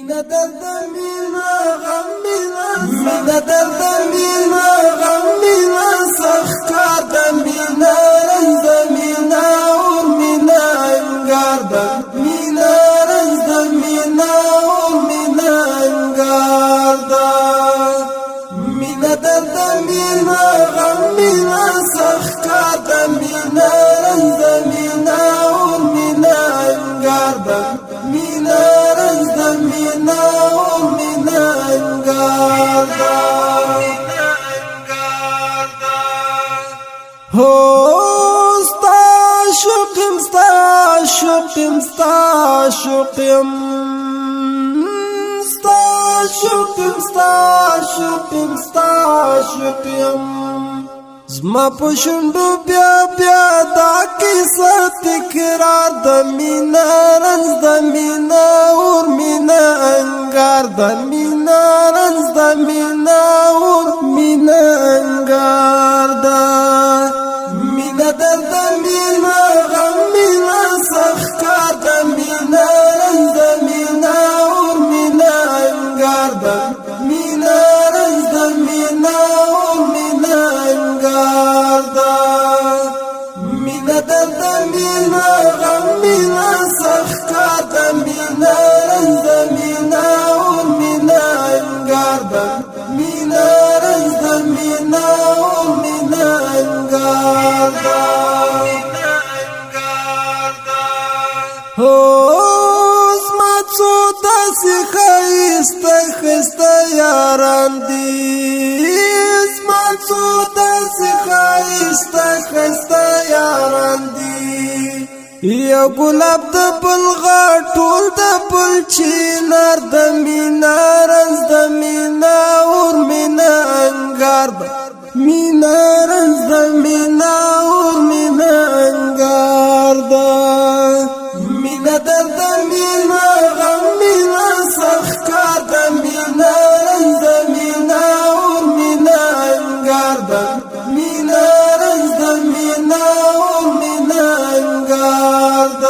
مینا درد مینا غم مینا مینا درد مینا غم مینا سخکار د مینا رنز د مینا اور مینا انگار د مینا رنز د مینا اور مینا انگار د مینا درد مینا غم مینا سخکار د مینا رنز د مینا اور مینا انگار د مینا رنز د مینا او مینا انگار دا هو ستا شوقم ستا شوقم ستا شوقم ستا شوقم ستا شوقم ستا شوقم زما پښندو بیا بیا دا کیسه تکرار د مینا رنز د مینا اور مینا انگار د مینا رنز د مینا اور مینا انگار د مینا درد مینا غم مینا سخکار د مینا رنز د مینا اور مینا انگار د مینا رنز د مینا اور مینا انگار دا مینا درد مینا غم مینا سخکار د مینا رنز د مینا اور مینا انگار دا مینا رنز د مینا اور مینا انگار دا هو زما څو داسې ښایسته ښایسته یاران دي زما څو داسې ښایسته ښایسته یاران دي یو ګلاب د بل غاټ ټول د بل چینار د مینا رنز د مینا اور مینا انگار د مینا رنز د مینا اور مینا انگار د مینا درد مینا غم مینا سخکار د مینا رنز د مینا اور مینا انگار د مینا رنز د مینا اور مینا انگار د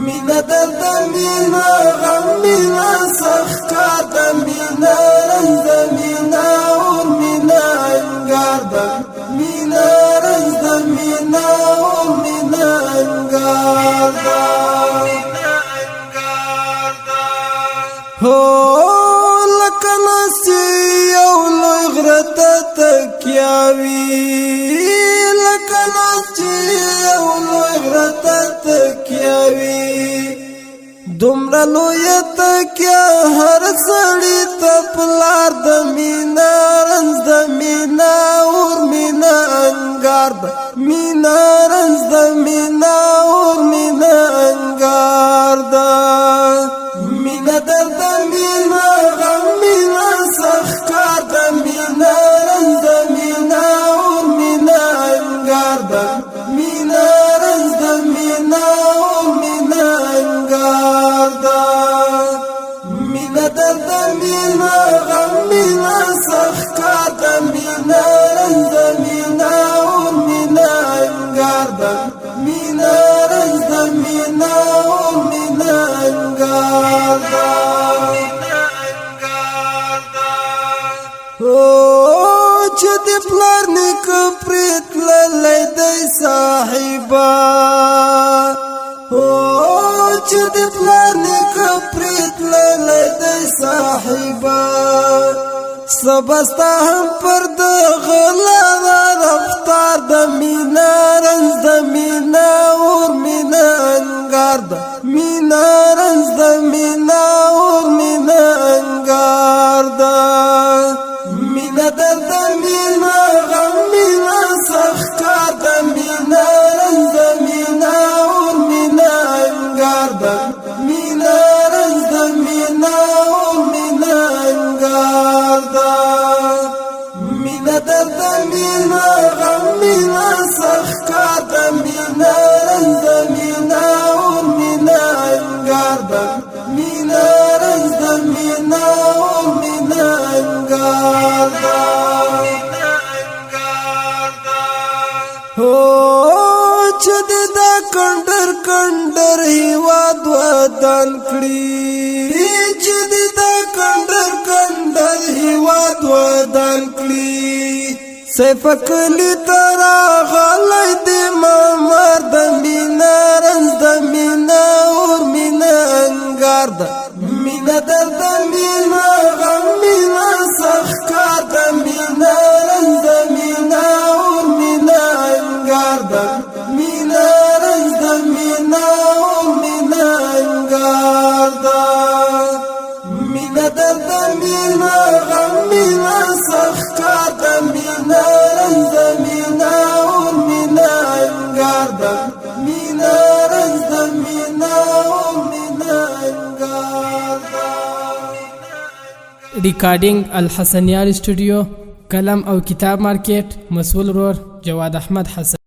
مینا درد مینا غم مینا سخکار د مینا رنز د مینا اور مینا انگار د مینا رنز د مینا اور مینا انگار د هو لکه ناسی یو لوی غره ته تکیاوي لکه ناسی یو لوی غره ته تکیاوي دومره لویه تکیه هر سړي ته پلار د مینا رنز د مینا اور مینا انگار د مینا رنز د مینا اور مینا انگار د مینا درد مینا غم مینا سخکار د مینا رنز د مینا اور مینا انگار د مینا رنز د مینا اور مینا انگار د مینا درد مینا غم مینا سخکار د مینا رنز د مینا اور مینا انگار د مینا رنز د مینا اور مینا انگار د چې د پلار نیک پریت للی دی صاحبا چې د پلار نیک پریت للی دی صاحبا سبستا هم پر د غلا رفتار د مینا رنز د مینا اور مینا انگار د مینا رنز د مینا اور مینا انگار د مینا درد مینا غم مینا سخکار د مینا رنز د مینا اور مینا انگار د مینا رنز د مینا اور مینا انگار د مینا درد مینا غم مینا سخکار د مینا رنز د مینا اور مینا انگار د مینا رنز د مینا اور مینا انگار د هو چې دا کندر کندر هیواد ودان کړی ودان کلی سیف کلی ترا غلی دی مامر د مینا رنز د مینا اور مینا انگار د مینا درد مینا غم مینا سخکار د مینا رنز د مینا اور مینا انگار د مینا رنز د مینا اور مینا انگار د مینا درد مینا غم مینا سخکار د مینا رنز د مینا اور مینا انگار د مینا رنز د مینا اور مینا انگار د ریکارډینګ الحسنیار سټوډیو، قلم او کتاب مارکیټ، مسؤل رور جواد احمد حسن.